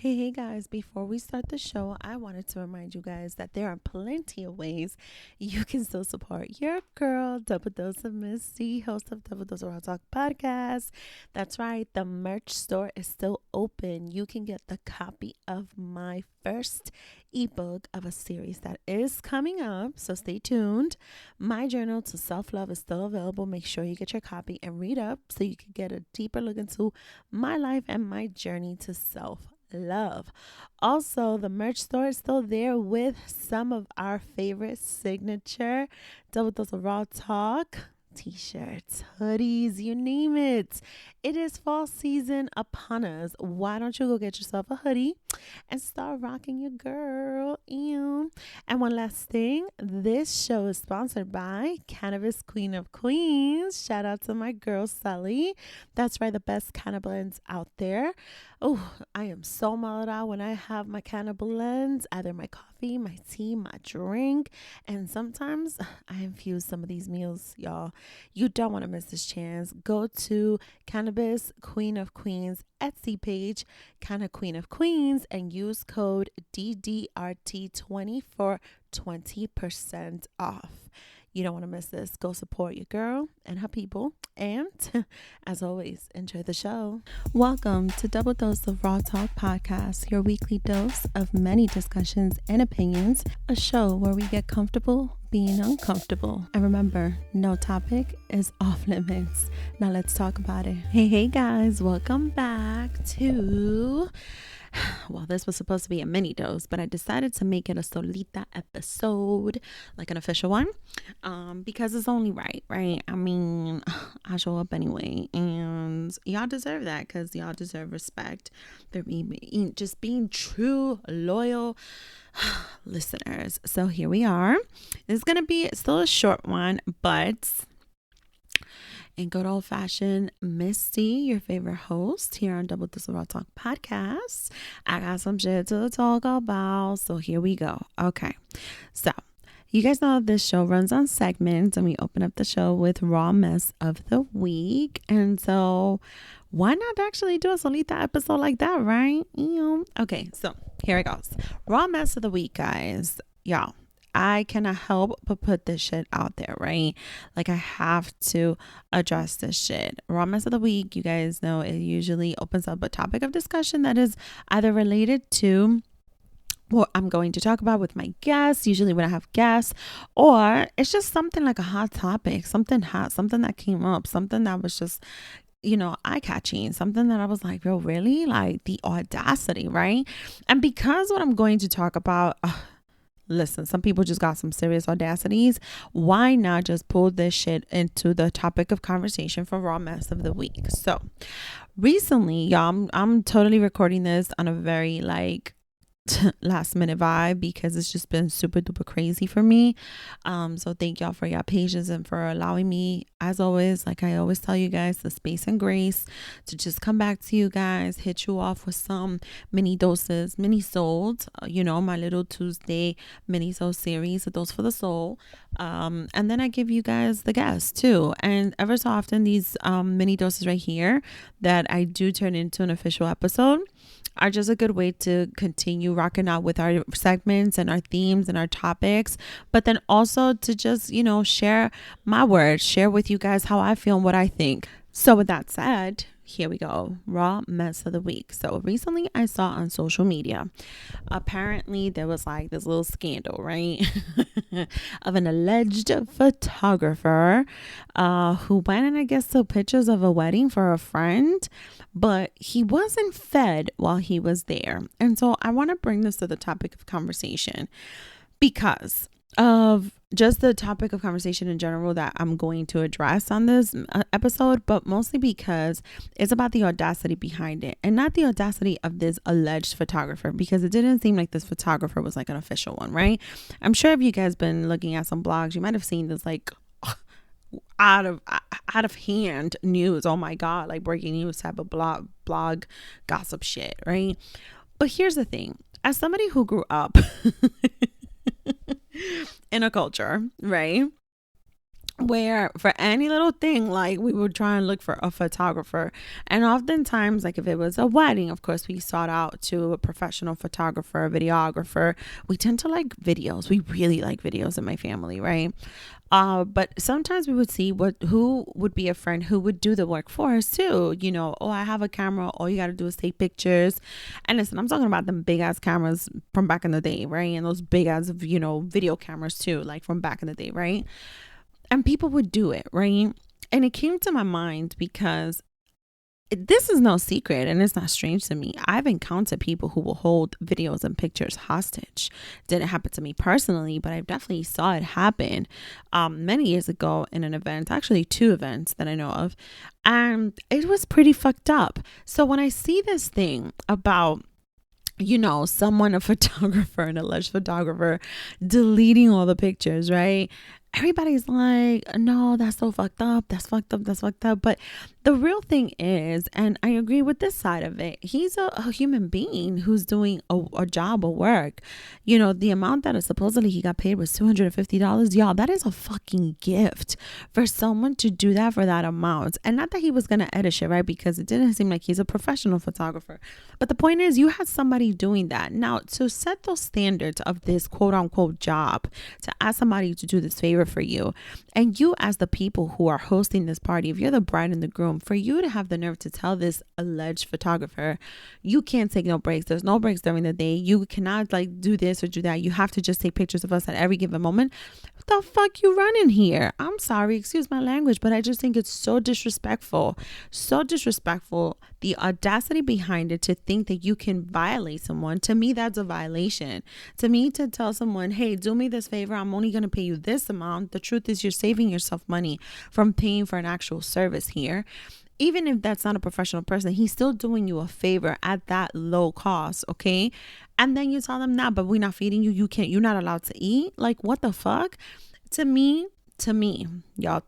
Hey guys, before we start the show, I wanted to remind you guys that there are plenty of ways you can still support your girl, Double Dose of Misty, host of Double Dose of Raw Talk podcast. That's right, the merch store is still open. You can get the copy of my first ebook of a series that is coming up, so stay tuned. My journal to self love is still available. Make sure you get your copy and read up so you can get a deeper look into my life and my journey to self-love. Also, the merch store is still there with some of our favorite signature Double Dose of Raw Talk t-shirts, hoodies, you name it. It is fall season upon us. Why don't you go get yourself a hoodie and start rocking your girl? Ew. And one last thing, this show is sponsored by Cannabis Queen of Queens. Shout out to my girl Sally. That's right, the best cannabis blends out there. Oh, I am so mellowed out when I have my cannabis blends, either my coffee, my tea, my drink, and sometimes I infuse some of these meals, y'all. You don't want to miss this chance. Go to Cannabis Queen of Queens Etsy page, Canna Queen of Queens, and use code DDRT20 for 20% off. You don't want to miss this. Go support your girl and her people. And as always, enjoy the show. Welcome to Double Dose of Raw Talk podcast, your weekly dose of many discussions and opinions, a show where we get comfortable being uncomfortable. And remember, no topic is off limits. Now let's talk about it. Hey guys, welcome back to... Well, this was supposed to be a mini dose, but I decided to make it a Solita episode, like an official one, because it's only right? I mean, I show up anyway, and y'all deserve that because y'all deserve respect for me just being true, loyal listeners. So here we are. It's gonna be still a short one, but in good old fashioned Misty, your favorite host here on Double Dose of Raw Talk podcast, I got some shit to talk about. So here we go. Okay. So you guys know this show runs on segments, and we open up the show with RawMess of the week. And so why not actually do a Solita episode like that, right? Okay, so here it goes. RawMess of the week, guys. Y'all, I cannot help but put this shit out there, right? Like, I have to address this shit. Raw mess of the week, you guys know, it usually opens up a topic of discussion that is either related to what I'm going to talk about with my guests, usually when I have guests, or it's just something like a hot topic, something hot, something that came up, something that was just eye-catching, something that I was like, yo, really? Like, the audacity, right? And because what I'm going to talk about, listen, some people just got some serious audacities. Why not just pull this shit into the topic of conversation for Raw Mess of the Week? So recently, y'all, I'm totally recording this on a very last minute vibe because it's just been super duper crazy for me. So thank y'all for your patience and for allowing me, as always, like I always tell you guys, the space and grace to just come back to you guys, hit you off with some mini doses, mini souls, my little Tuesday mini soul series, a dose for the soul. And then I give you guys the guests too. And ever so often these mini doses right here that I do turn into an official episode are just a good way to continue rocking out with our segments and our themes and our topics, but then also to just, share my words, share with you guys how I feel and what I think. So with that said, here we go. Raw mess of the week. So recently I saw on social media, apparently there was like this little scandal, right? of an alleged photographer who went and I guess took pictures of a wedding for a friend, but he wasn't fed while he was there. And so I want to bring this to the topic of conversation because of just the topic of conversation in general that I'm going to address on this episode, but mostly because it's about the audacity behind it and not the audacity of this alleged photographer, because it didn't seem like this photographer was like an official one, right? I'm sure if you guys been looking at some blogs, you might have seen this like out of hand news. Oh my God, like breaking news type of blog gossip shit, right? But here's the thing. As somebody who grew up in a culture, right, where for any little thing, like, we would try and look for a photographer. And oftentimes, like, if it was a wedding, of course we sought out to a professional photographer, videographer. We tend to like videos. We really like videos in my family, right? But sometimes we would see who would be a friend who would do the work for us too. Oh, I have a camera. All you got to do is take pictures. And listen, I'm talking about them big ass cameras from back in the day, right? And those big ass, video cameras too, like from back in the day, right? And people would do it, right? And it came to my mind because this is no secret and it's not strange to me. I've encountered people who will hold videos and pictures hostage. Didn't happen to me personally, but I definitely saw it happen many years ago in an event, actually 2 events that I know of. And it was pretty fucked up. So when I see this thing about someone, a photographer, an alleged photographer, deleting all the pictures, right? Everybody's like, no, that's so fucked up. That's fucked up. That's fucked up. But the real thing is, and I agree with this side of it, he's a human being who's doing a job of work. The amount that supposedly he got paid was $250. Y'all, that is a fucking gift for someone to do that for that amount. And not that he was going to edit shit, right? Because it didn't seem like he's a professional photographer. But the point is, you had somebody doing that. Now, to set those standards of this quote unquote job, to ask somebody to do this favor for you, and you as the people who are hosting this party, if you're the bride and the groom, for you to have the nerve to tell this alleged photographer, you can't take no breaks. There's no breaks during the day. You cannot like do this or do that. You have to just take pictures of us at every given moment. What the fuck you running here? I'm sorry, excuse my language, but I just think it's so disrespectful. So disrespectful. The audacity behind it to think that you can violate someone. To me, that's a violation. To me, to tell someone, hey, do me this favor, I'm only going to pay you this amount. The truth is you're saving yourself money from paying for an actual service here. Even if that's not a professional person, he's still doing you a favor at that low cost, okay? And then you tell them, nah, but we're not feeding you. You're not allowed to eat. Like, what the fuck? To me, y'all,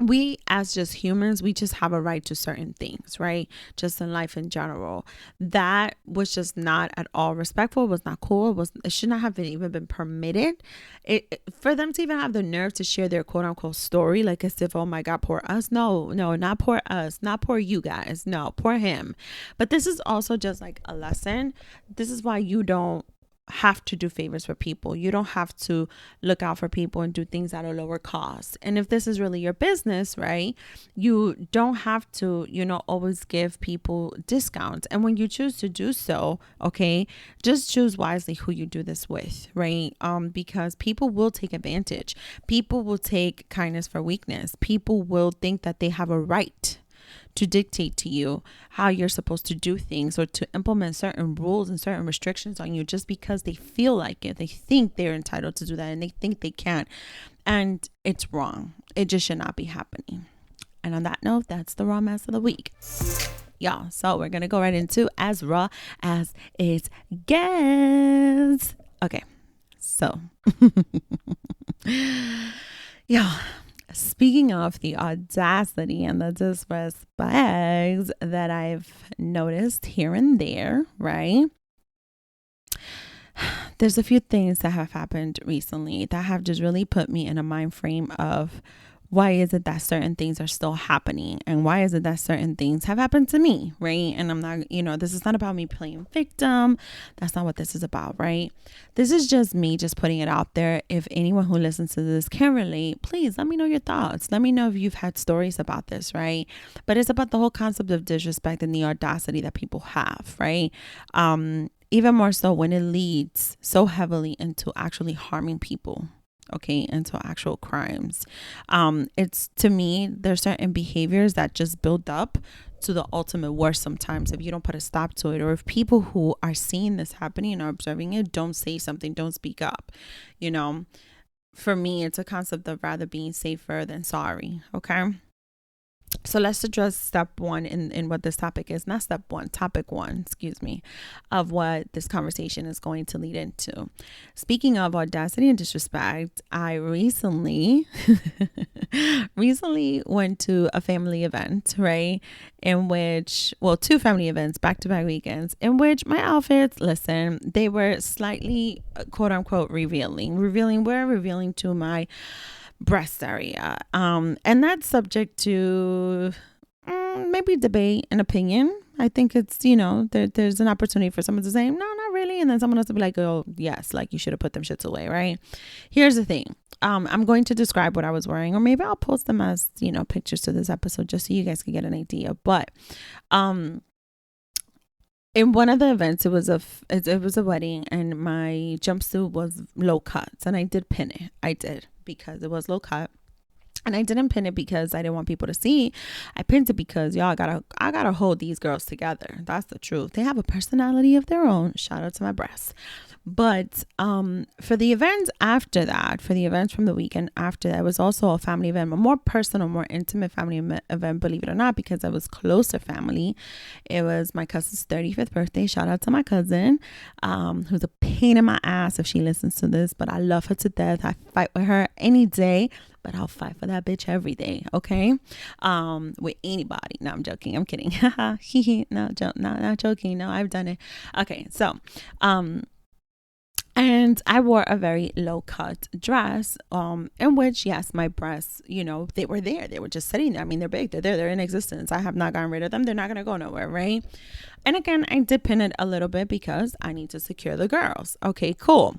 we as just humans, we just have a right to certain things, right? Just in life in general. That was just not at all respectful. It was not cool. It should not have even been permitted. For them to even have the nerve to share their quote unquote story, like as if, oh my God, poor us. No, not poor us, not poor you guys. No, poor him. But this is also just like a lesson. This is why you don't have to do favors for people. You don't have to look out for people and do things at a lower cost. And if this is really your business, right, you don't have to, always give people discounts. And when you choose to do so, okay, just choose wisely who you do this with, right? Because people will take advantage. People will take kindness for weakness. People will think that they have a right to dictate to you how you're supposed to do things or to implement certain rules and certain restrictions on you just because they feel like it. They think they're entitled to do that and they think they can. And it's wrong. It just should not be happening. And on that note, that's the raw mess of the week. Y'all, so we're going to go right into as raw as it gets. Okay, so y'all, speaking of the audacity and the disrespect that I've noticed here and there, right? There's a few things that have happened recently that have just really put me in a mind frame of why is it that certain things are still happening and why is it that certain things have happened to me, right? And I'm not, this is not about me playing victim. That's not what this is about, right? This is just me just putting it out there. If anyone who listens to this can relate, please let me know your thoughts. Let me know if you've had stories about this, right? But it's about the whole concept of disrespect and the audacity that people have, right? Even more so when it leads so heavily into actually harming people. Okay, into actual crimes. It's, to me, there's certain behaviors that just build up to the ultimate worst sometimes if you don't put a stop to it, or if people who are seeing this happening and are observing it don't say something, don't speak up. For me, it's a concept of rather being safer than sorry. Okay. So let's address step one in what this topic is. Not step one, topic one, of what this conversation is going to lead into. Speaking of audacity and disrespect, I recently went to a family event, right? In which, two family events, back-to-back weekends, in which my outfits, listen, they were slightly, quote unquote, revealing to my breast area. And that's subject to maybe debate and opinion. I think it's, there's an opportunity for someone to say, no, not really. And then someone else to be like, oh, yes, like you should have put them shits away, right? Here's the thing. I'm going to describe what I was wearing, or maybe I'll post them as, pictures to this episode just so you guys can get an idea. But in one of the events, it was a wedding, and my jumpsuit was low cut, and I did pin it. I did, because it was low cut. And I didn't pin it because I didn't want people to see. I pinned it because I gotta hold these girls together. That's the truth. They have a personality of their own. Shout out to my breasts. But for the events after that, for the events from the weekend after that, it was also a family event, a more personal, more intimate family event, believe it or not, because I was closer family. It was my cousin's 35th birthday. Shout out to my cousin, who's a pain in my ass if she listens to this, but I love her to death. I fight with her any day, but I'll fight for that bitch every day. Okay. With anybody. No, I'm joking. I'm kidding. No, not joking. No, I've done it. Okay. So, and I wore a very low cut dress, in which, yes, my breasts, they were there. They were just sitting there. I mean, they're big. They're there. They're in existence. I have not gotten rid of them. They're not going to go nowhere, right? And again, I did pin it a little bit because I need to secure the girls. Okay, cool.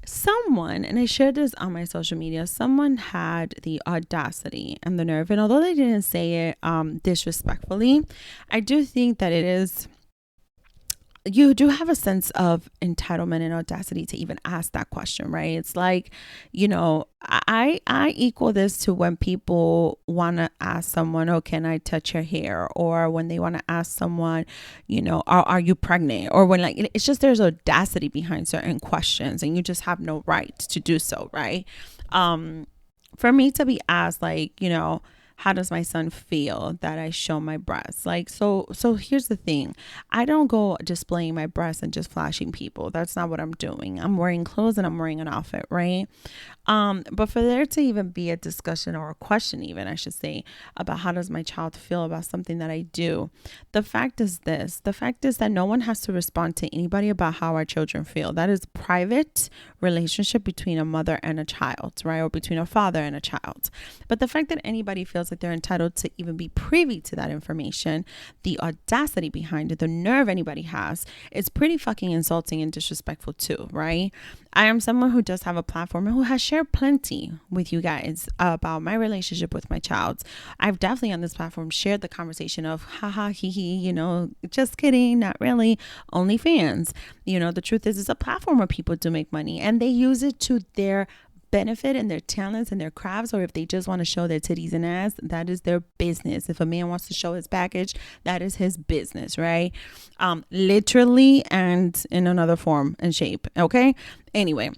Someone, and I shared this on my social media, someone had the audacity and the nerve, and although they didn't say it disrespectfully, I do think that you do have a sense of entitlement and audacity to even ask that question, right? It's like, I equal this to when people want to ask someone, oh, can I touch your hair? Or when they want to ask someone, are you pregnant? Or when, like, it's just, there's audacity behind certain questions and you just have no right to do so, right? For me to be asked, like, how does my son feel that I show my breasts? Like, so here's the thing. I don't go displaying my breasts and just flashing people. That's not what I'm doing. I'm wearing clothes and I'm wearing an outfit, right? But for there to even be a discussion or a question, even I should say, about how does my child feel about something that I do, the fact is that no one has to respond to anybody about how our children feel. That is private relationship between a mother and a child, right? Or between a father and a child. But the fact that anybody feels like they're entitled to even be privy to that information, the audacity behind it, the nerve anybody has, is pretty fucking insulting and disrespectful too, right? I am someone who does have a platform and who has shared plenty with you guys about my relationship with my child. I've definitely on this platform shared the conversation of haha, hee hee, just kidding, not really, OnlyFans. The truth is, it's a platform where people do make money and they use it to their benefit and their talents and their crafts, or if they just want to show their titties and ass, that is their business. If a man wants to show his package, that is his business, right? Literally and in another form and shape. Okay. Anyway,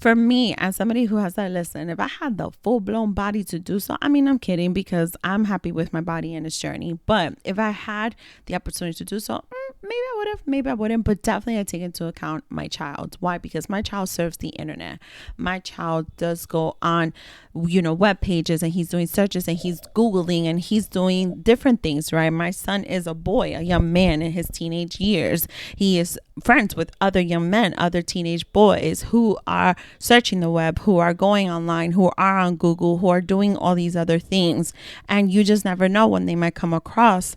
for me, as somebody who has that, listen, if I had the full-blown body to do so, I mean, I'm kidding, because I'm happy with my body and its journey. But if I had the opportunity to do so, maybe I would have, maybe I wouldn't, but definitely I take into account my child. Why? Because my child surfs the internet. My child does go on, web pages, and he's doing searches and he's Googling and he's doing different things, right? My son is a boy, a young man in his teenage years. He is friends with other young men, other teenage boys who are searching the web, who are going online, who are on Google, who are doing all these other things. And you just never know when they might come across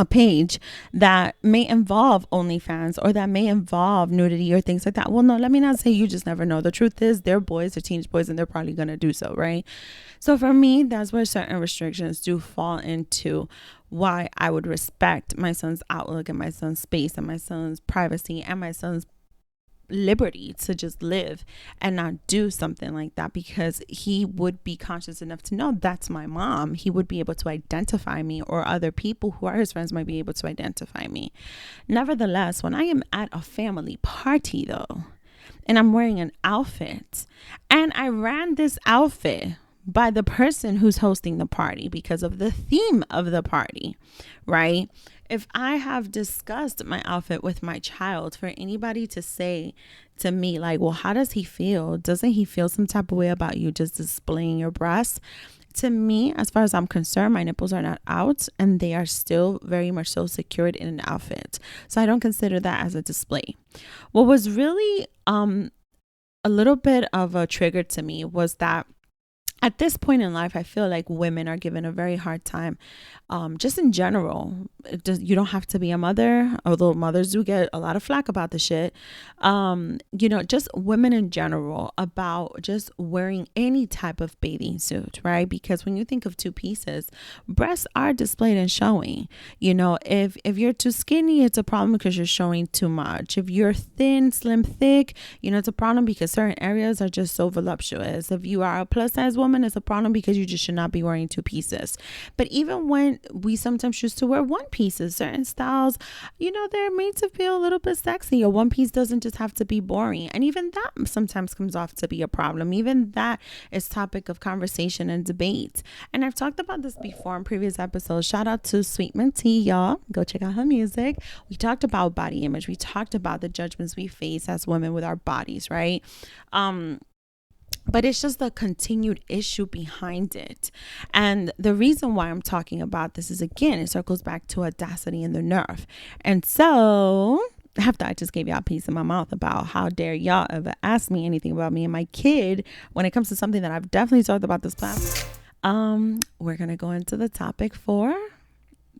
a page that may involve OnlyFans or that may involve nudity or things like that. Well, no, let me not say you just never know. The truth is they're boys, they're teenage boys, and they're probably going to do so, right? So for me, that's where certain restrictions do fall into why I would respect my son's outlook and my son's space and my son's privacy and my son's liberty to just live and not do something like that, because he would be conscious enough to know that's my mom. He would be able to identify me, or other people who are his friends might be able to identify me. Nevertheless, when I am at a family party though, and I'm wearing an outfit, and I ran this outfit by the person who's hosting the party because of the theme of the party, right? If I have discussed my outfit with my child, for anybody to say to me, like, well, how does he feel? Doesn't he feel some type of way about you just displaying your breasts? To me, as far as I'm concerned, my nipples are not out and they are still very much so secured in an outfit. So I don't consider that as a display. What was really a little bit of a trigger to me was that at this point in life, I feel like women are given a very hard time, just in general. You don't have to be a mother, although mothers do get a lot of flack about the shit. Just women in general about just wearing any type of bathing suit, right? Because when you think of two pieces, breasts are displayed and showing. If you're too skinny, it's a problem because you're showing too much. If you're thin, slim, thick, it's a problem because certain areas are just so voluptuous. If you are a plus size woman, it's a problem because you just should not be wearing two pieces. But even when we sometimes choose to wear one pieces, certain styles, they're made to feel a little bit sexy. A one piece doesn't just have to be boring. And even that sometimes comes off to be a problem. Even that is topic of conversation and debate. And I've talked about this before in previous episodes. Shout out to Sweet Minty, y'all. Go check out her music. We talked about body image. We talked about the judgments we face as women with our bodies, right? But it's just the continued issue behind it. And the reason why I'm talking about this is, again, it circles back to audacity and the nerve. And so, after I just gave y'all a piece in my mouth about how dare y'all ever ask me anything about me and my kid, when it comes to something that I've definitely talked about this platform, we're going to go into the topic for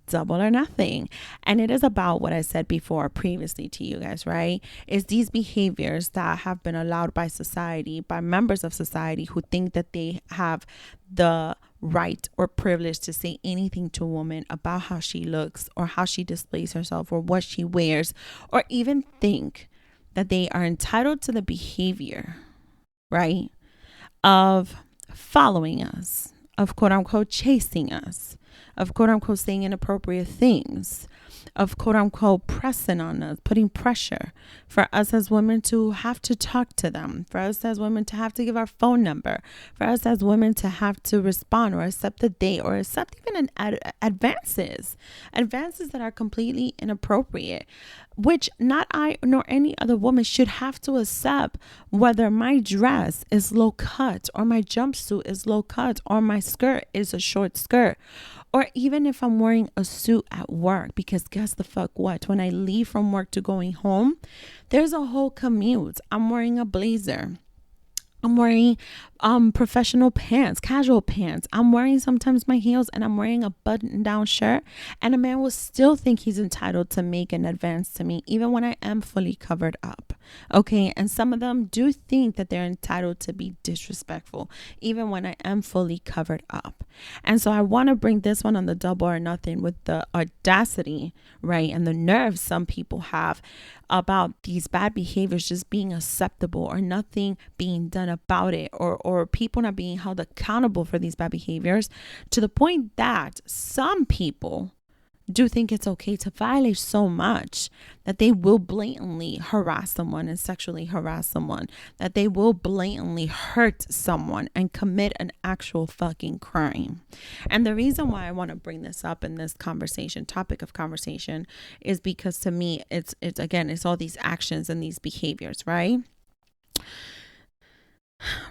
double or nothing. And it is about what I said before previously to you guys, right? Is these behaviors that have been allowed by society, by members of society who think that they have the right or privilege to say anything to a woman about how she looks or how she displays herself or what she wears, or even think that they are entitled to the behavior, right, of following us, of quote unquote chasing us, of quote unquote saying inappropriate things, of quote unquote pressing on us, putting pressure for us as women to have to talk to them, for us as women to have to give our phone number, for us as women to have to respond or accept a date or accept even advances that are completely inappropriate, which not I nor any other woman should have to accept, whether my dress is low cut or my jumpsuit is low cut or my skirt is a short skirt. Or even if I'm wearing a suit at work, because guess the fuck what? When I leave from work to going home, there's a whole commute. I'm wearing a blazer. I'm wearing professional pants, casual pants. I'm wearing sometimes my heels and I'm wearing a button down shirt. And a man will still think he's entitled to make an advance to me, even when I am fully covered up. Okay. And some of them do think that they're entitled to be disrespectful, even when I am fully covered up. And so I want to bring this one on the double or nothing with the audacity, right? And the nerve some people have about these bad behaviors just being acceptable or nothing being done about it, or people not being held accountable for these bad behaviors, to the point that some people do think it's okay to violate so much that they will blatantly harass someone and sexually harass someone, that they will blatantly hurt someone and commit an actual fucking crime. And the reason why I want to bring this up in this conversation, topic of conversation, is because to me, it's all these actions and these behaviors, right?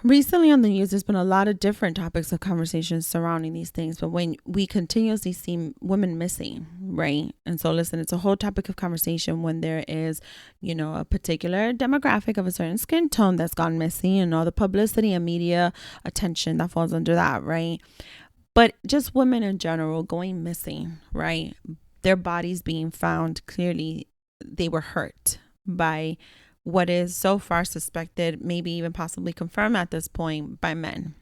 Recently on the news, there's been a lot of different topics of conversations surrounding these things, but when we continuously see women missing, right? And so listen, it's a whole topic of conversation when there is, a particular demographic of a certain skin tone that's gone missing and all the publicity and media attention that falls under that, right? But just women in general going missing, right? Their bodies being found, clearly they were hurt by what is so far suspected, maybe even possibly confirmed at this point, by men.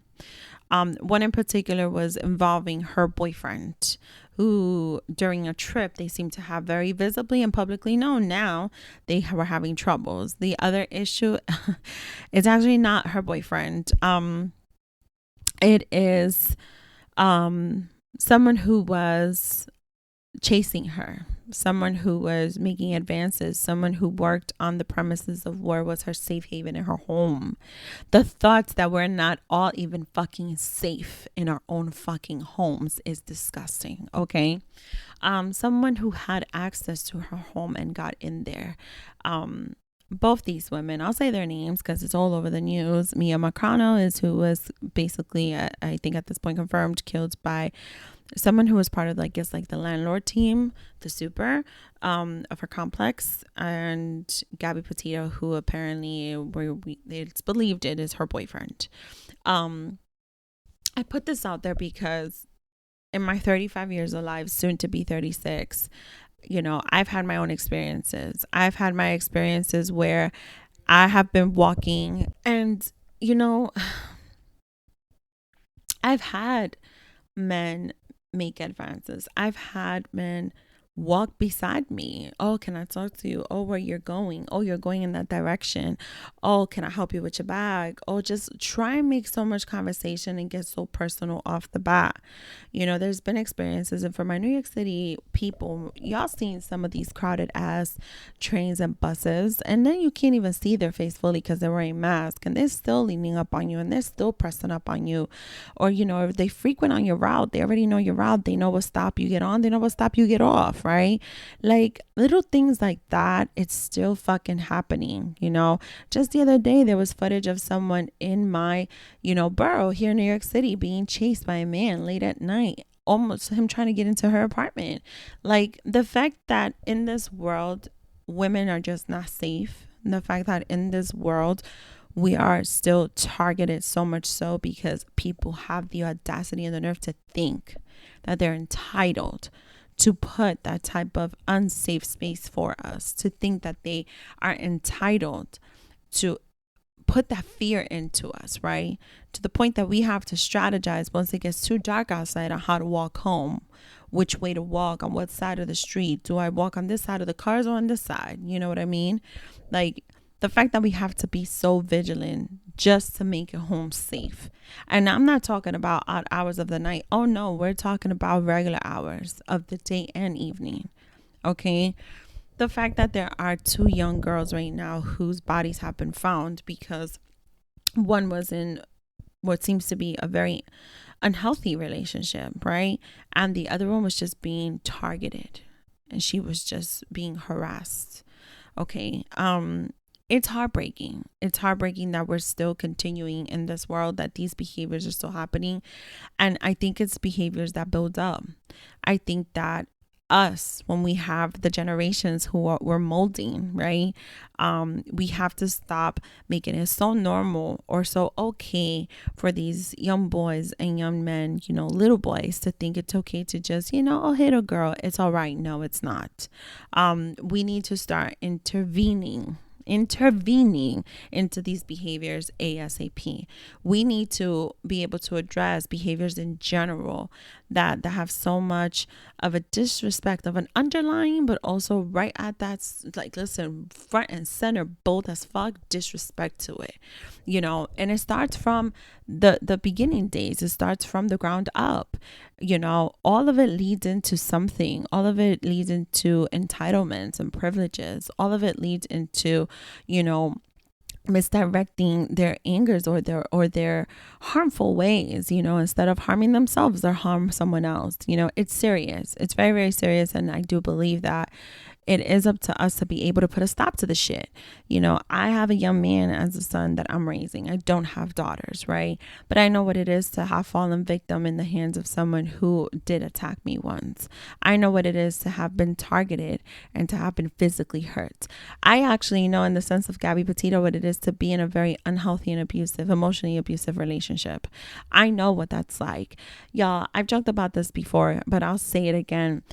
One in particular was involving her boyfriend, who during a trip they seem to have very visibly and publicly known now they were having troubles. The other issue is actually not her boyfriend. It is someone who was chasing her, someone who was making advances, someone who worked on the premises of where was her safe haven in her home. The thoughts that we're not all even fucking safe in our own fucking homes is disgusting. Okay. Someone who had access to her home and got in there. both these women, I'll say their names because it's all over the news. Mia Marcano is who was basically, I think at this point confirmed, killed by someone who was part of, I guess, like the landlord team, the super of her complex, and Gabby Petito, who apparently it's believed it is her boyfriend. I put this out there because in my 35 years of life, soon to be 36, I've had my own experiences. I've had my experiences where I have been walking and, I've had men make advances. I've had men walk beside me. Oh, can I talk to you? Oh, where you're going? Oh, you're going in that direction. Oh, can I help you with your bag? Oh, just try and make so much conversation and get so personal off the bat. There's been experiences, and for my New York City people, y'all seen some of these crowded ass trains and buses, and then you can't even see their face fully because they're wearing masks, and they're still leaning up on you and they're still pressing up on you. Or, if they frequent on your route, they already know your route. They know what stop you get on. They know what stop you get off, right? Like little things like that. It's still fucking happening, Just the other day, there was footage of someone in my, borough here in New York City being chased by a man late at night, almost him trying to get into her apartment. Like the fact that in this world, women are just not safe. The fact that in this world, we are still targeted, so much so because people have the audacity and the nerve to think that they're entitled to put that type of unsafe space for us, to think that they are entitled to put that fear into us, right? To the point that we have to strategize once it gets too dark outside on how to walk home, which way to walk, on what side of the street. Do I walk on this side of the cars or on this side? You know what I mean? Like the fact that we have to be so vigilant just to make it home safe. And I'm not talking about odd hours of the night. Oh no, we're talking about regular hours of the day and evening. Okay. The fact that there are 2 young girls right now whose bodies have been found because one was in what seems to be a very unhealthy relationship, right? And the other one was just being targeted and she was just being harassed. Okay. It's heartbreaking. It's heartbreaking that we're still continuing in this world, that these behaviors are still happening. And I think it's behaviors that build up. I think that us, when we have the generations who we're molding, right? We have to stop making it so normal or so okay for these young boys and young men, little boys, to think it's okay to just, oh, hit a girl. It's all right. No, it's not. We need to start intervening into these behaviors ASAP. We need to be able to address behaviors in general that have so much of a disrespect of an underlying, but also right at that, like, listen, front and center, both as fuck disrespect to it, and it starts from the beginning days. It starts from the ground up. All of it leads into something. All of it leads into entitlements and privileges. All of it leads into, misdirecting their angers or their harmful ways, instead of harming themselves or harm someone else. It's serious. It's very, very serious. And I do believe that it is up to us to be able to put a stop to the shit. I have a young man as a son that I'm raising. I don't have daughters, right? But I know what it is to have fallen victim in the hands of someone who did attack me once. I know what it is to have been targeted and to have been physically hurt. I actually know, in the sense of Gabby Petito, what it is to be in a very unhealthy and abusive, emotionally abusive relationship. I know what that's like. Y'all, I've joked about this before, but I'll say it again.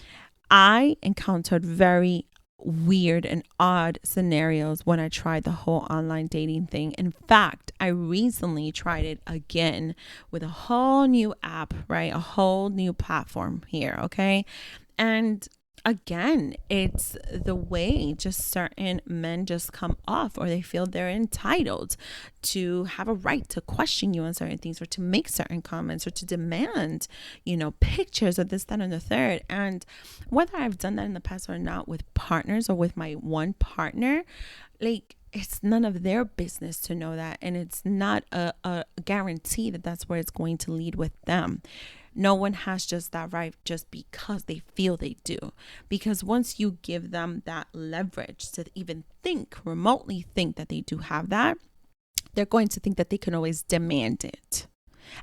I encountered very weird and odd scenarios when I tried the whole online dating thing. In fact, I recently tried it again with a whole new app, right? A whole new platform here, okay? And again, it's the way just certain men just come off, or they feel they're entitled to have a right to question you on certain things, or to make certain comments, or to demand, pictures of this, that, and the third. And whether I've done that in the past or not with partners or with my one partner, like, it's none of their business to know that. And it's not a guarantee that that's where it's going to lead with them. No one has just that right just because they feel they do. Because once you give them that leverage to even think, remotely think that they do have that, they're going to think that they can always demand it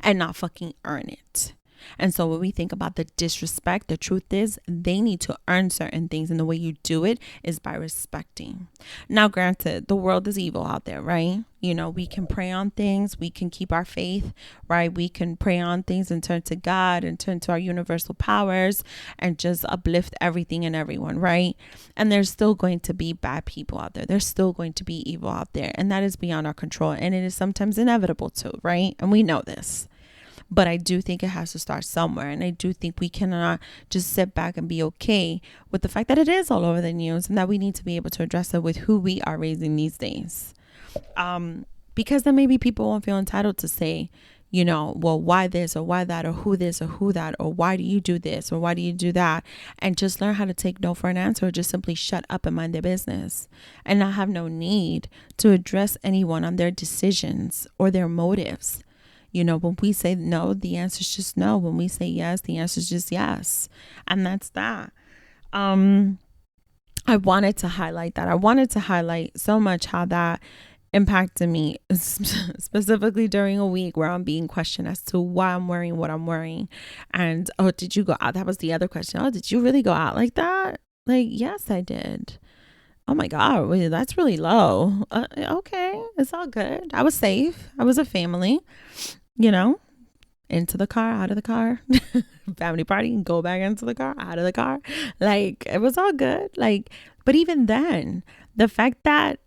and not fucking earn it. And so when we think about the disrespect, the truth is they need to earn certain things. And the way you do it is by respecting. Now, granted, the world is evil out there, right? You know, we can pray on things. We can keep our faith, right? We can pray on things and turn to God and turn to our universal powers and just uplift everything and everyone, right? And there's still going to be bad people out there. There's still going to be evil out there. And that is beyond our control. And it is sometimes inevitable too, right? And we know this. But I do think it has to start somewhere. And I do think we cannot just sit back and be okay with the fact that it is all over the news and that we need to be able to address it with who we are raising these days. Because then maybe people won't feel entitled to say, you know, well, why this or why that or who this or who that or why do you do this or why do you do that? And just learn how to take no for an answer or just simply shut up and mind their business and not have no need to address anyone on their decisions or their motives. You know, when we say no, the answer is just no. When we say yes, the answer is just yes. And that's that. I wanted to highlight that. I wanted to highlight so much how that impacted me, specifically during a week where I'm being questioned as to why I'm wearing what I'm wearing. And, oh, did you go out? That was the other question. Oh, did you really go out like that? Like, yes, I did. Oh my God, that's really low. Okay, it's all good. I was safe. I was a family. You know, into the car, out of the car, family party, go back into the car, out of the car. Like, it was all good. Like, but even then, the fact that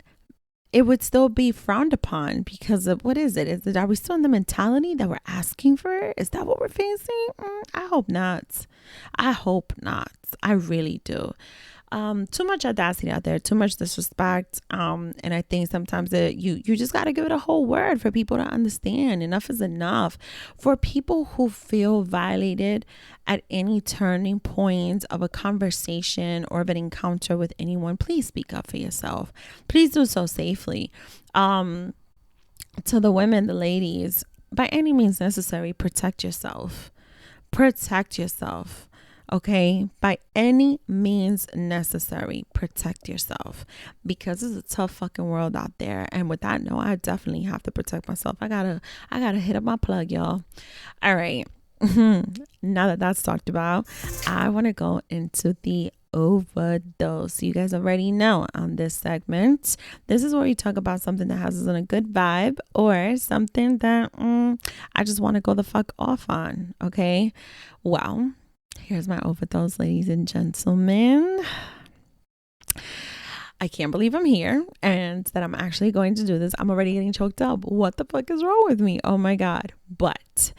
it would still be frowned upon because of what is it? Are we still in the mentality that we're asking for it? Is that what we're facing? I hope not. I hope not. I really do. Too much audacity out there, too much disrespect. And I think sometimes you just got to give it a whole word for people to understand. Enough is enough. For people who feel violated at any turning point of a conversation or of an encounter with anyone, please speak up for yourself. Please do so safely. To the women, the ladies, by any means necessary, protect yourself. Protect yourself. Okay, by any means necessary, protect yourself because it's a tough fucking world out there. And with that note, I definitely have to protect myself. I gotta hit up my plug, y'all. All right. Now that that's talked about, I want to go into the overdose. You guys already know on this segment, this is where we talk about something that has us in a good vibe or something that I just want to go the fuck off on. Okay, well, here's my overdose, ladies and gentlemen. I can't believe I'm here and that I'm actually going to do this. I'm already getting choked up. What the fuck is wrong with me? Oh my God. But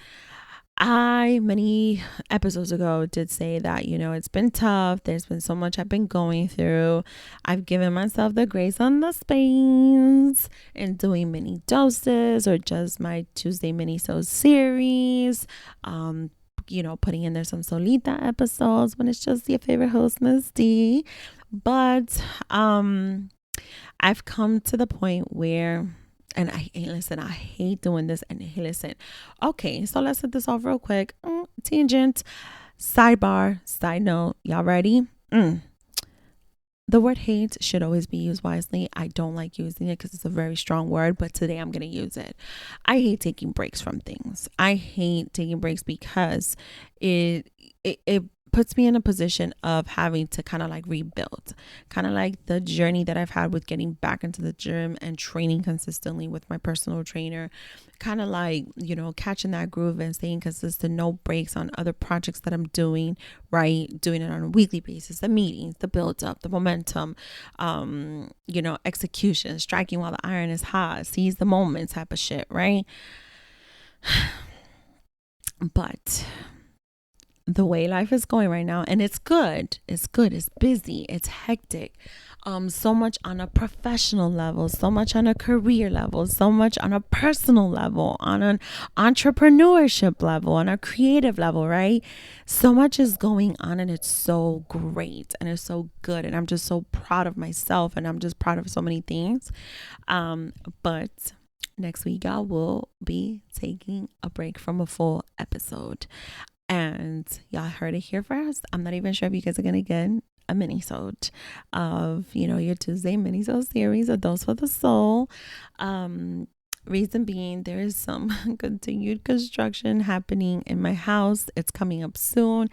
I, many episodes ago, did say that, you know, it's been tough. There's been so much I've been going through. I've given myself the grace on the space and doing mini doses or just my Tuesday mini-so series. You know, putting in there some Solita episodes when it's just your favorite host, Miss D. But I've come to the point where, and I hate doing this. And hey, listen, okay, so let's set this off real quick. Tangent, sidebar, side note. Y'all ready? The word hate should always be used wisely. I don't like using it because it's a very strong word, but today I'm going to use it. I hate taking breaks from things. I hate taking breaks because it puts me in a position of having to kind of like rebuild, kind of like the journey that I've had with getting back into the gym and training consistently with my personal trainer, kind of like, you know, catching that groove and staying consistent, no breaks on other projects that I'm doing, right? Doing it on a weekly basis, the meetings, the build up, the momentum, you know, execution, striking while the iron is hot, seize the moment type of shit, right? But the way life is going right now, and it's good, it's busy, it's hectic, so much on a professional level, so much on a career level, so much on a personal level, on an entrepreneurship level, on a creative level, right? So much is going on and it's so great and it's so good, and I'm just so proud of myself, and I'm just proud of so many things. But next week I will be taking a break from a full episode. And y'all heard it here first. I'm not even sure if you guys are going to get a mini-sode of, your Tuesday mini-sode series of Dose for the Soul. Reason being, there is some continued construction happening in my house. It's coming up soon,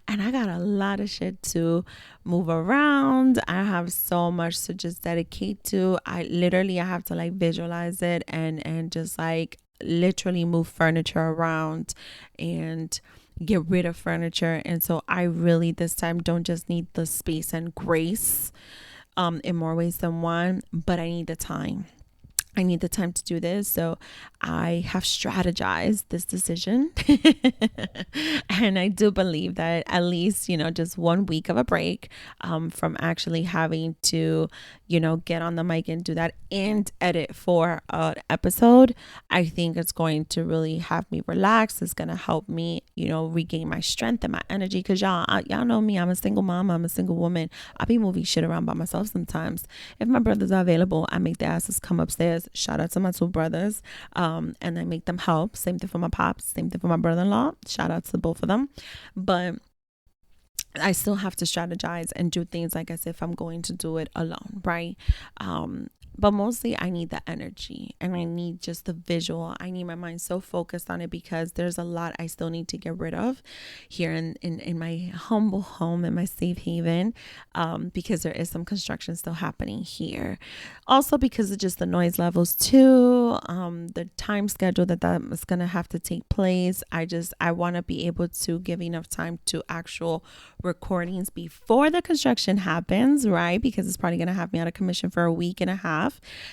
and I got a lot of shit to move around. I have so much to just dedicate to. I have to like visualize it and just like literally move furniture around and get rid of furniture. And so I really this time don't just need the space and grace in more ways than one, but I need the time. I need the time to do this. So I have strategized this decision. And I do believe that at least, just 1 week of a break from actually having to, get on the mic and do that and edit for an episode. I think it's going to really have me relax. It's going to help me, regain my strength and my energy. Because y'all know me. I'm a single mom. I'm a single woman. I be moving shit around by myself sometimes. If my brothers are available, I make their asses come upstairs. Shout out to my 2 brothers. And I make them help. Same thing for my pops. Same thing for my brother-in-law. Shout out to both of them. But I still have to strategize and do things like as if I'm going to do it alone, right? But mostly I need the energy and I need just the visual. I need my mind so focused on it because there's a lot I still need to get rid of here in my humble home, in my safe haven, because there is some construction still happening here. Also because of just the noise levels too, the time schedule that is going to have to take place. I want to be able to give enough time to actual recordings before the construction happens, right? Because it's probably going to have me out of commission for a week and a half.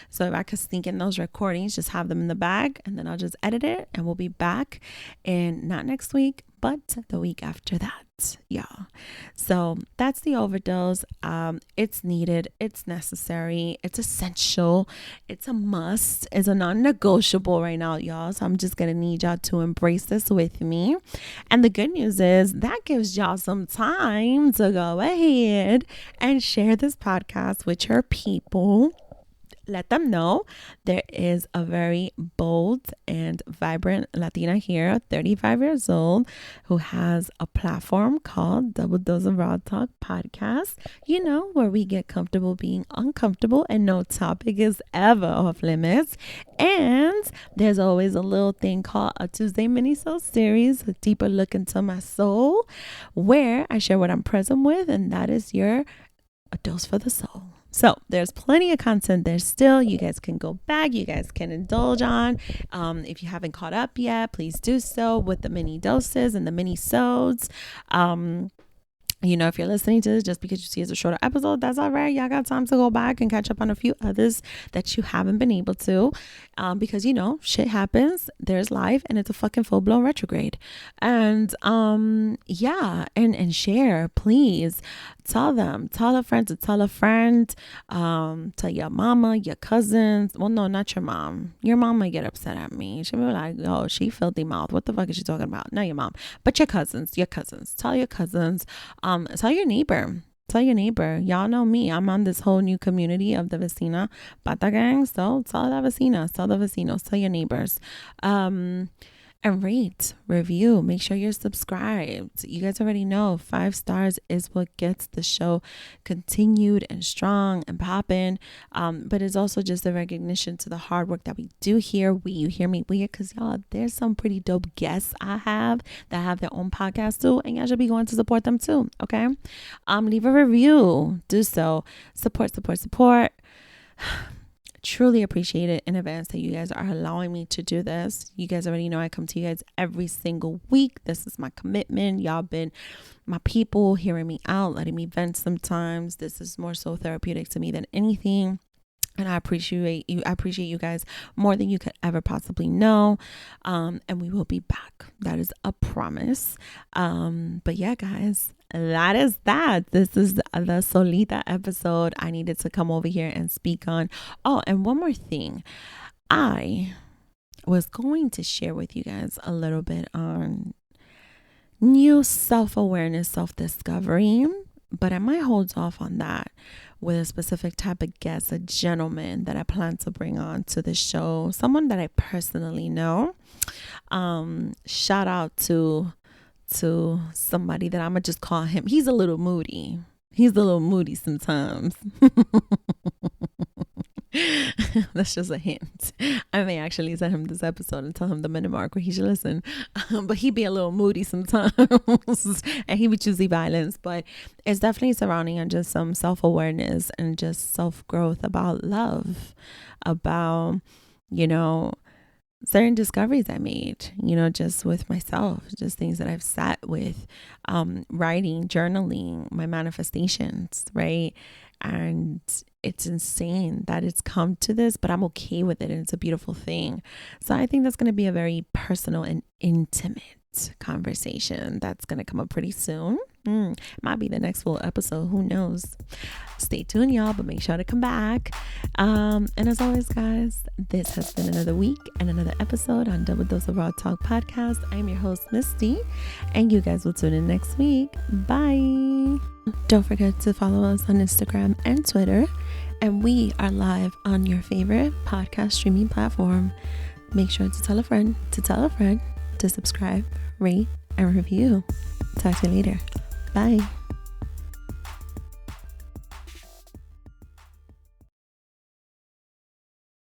So if I could sneak in those recordings, just have them in the bag, and then I'll just edit it and we'll be back. And not next week, but the week after that, y'all. So that's the overdose. It's needed, it's necessary, it's essential, it's a must, it's a non-negotiable right now, y'all. So I'm just gonna need y'all to embrace this with me. And the good news is that gives y'all some time to go ahead and share this podcast with your people. Let them know there is a very bold and vibrant Latina here, 35 years old, who has a platform called Double Dose of Raw Talk Podcast, where we get comfortable being uncomfortable and no topic is ever off limits. And there's always a little thing called a Tuesday mini-sode series, a deeper look into my soul, where I share what I'm present with, and that is a dose for the soul. So there's plenty of content there still. You guys can go back. You guys can indulge on. If you haven't caught up yet, please do so with the mini doses and the mini sods. If you're listening to this just because you see it's a shorter episode, that's all right. Y'all got time to go back and catch up on a few others that you haven't been able to, because shit happens. There's life, and it's a fucking full-blown retrograde. And and share, please. Tell a friend to tell a friend. Tell your mama, your cousins. Well, no, not your mom. Your mom might get upset at me. She'll be like, "Oh, she filthy mouth. What the fuck is she talking about?" Not your mom, but your cousins. Tell your cousins. Tell your neighbor. Y'all know me. I'm on this whole new community of the Vecina Pata Gang. So tell the Vecinas, tell the Vecinos, tell your neighbors. And rate, review, make sure you're subscribed. You guys already know 5 stars is what gets the show continued and strong and popping. But it's also just a recognition to the hard work that we do here. You hear me? Because y'all, there's some pretty dope guests I have that have their own podcast too. And y'all should be going to support them too. Okay. Leave a review. Do so. Support. Truly appreciate it in advance that you guys are allowing me to do this. You guys already know I come to you guys every single week. This is my commitment. Y'all been my people, hearing me out, letting me vent sometimes. This is more so therapeutic to me than anything. And I appreciate you guys more than you could ever possibly know. And we will be back. That is a promise. But yeah, guys, that is that. This is the Solita episode I needed to come over here and speak on. Oh, and one more thing. I was going to share with you guys a little bit on new self-awareness, self-discovery, but I might hold off on that with a specific type of guest, a gentleman that I plan to bring on to the show, someone that I personally know. Shout out to to somebody that I'm gonna just call him. He's a little moody. He's a little moody sometimes. That's just a hint. I may actually send him this episode and tell him the minute mark where he should listen. But he be a little moody sometimes and he would choose violence. But it's definitely surrounding on just some self-awareness and just self-growth about love, about, you know, certain discoveries I made, you know, just with myself, just things that I've sat with, writing, journaling, my manifestations, right? And it's insane that it's come to this, but I'm okay with it. And it's a beautiful thing. So I think that's going to be a very personal and intimate conversation that's going to come up pretty soon. Might be the next full episode. Who knows? Stay tuned, y'all, but make sure to come back. And as always, guys, this has been another week and another episode on Double Dose of Raw Talk podcast. I'm your host, Misty, and you guys will tune in next week. Bye. Don't forget to follow us on Instagram and Twitter, and we are live on your favorite podcast streaming platform. Make sure to tell a friend to subscribe, rate, and review. Talk to you later. Bye.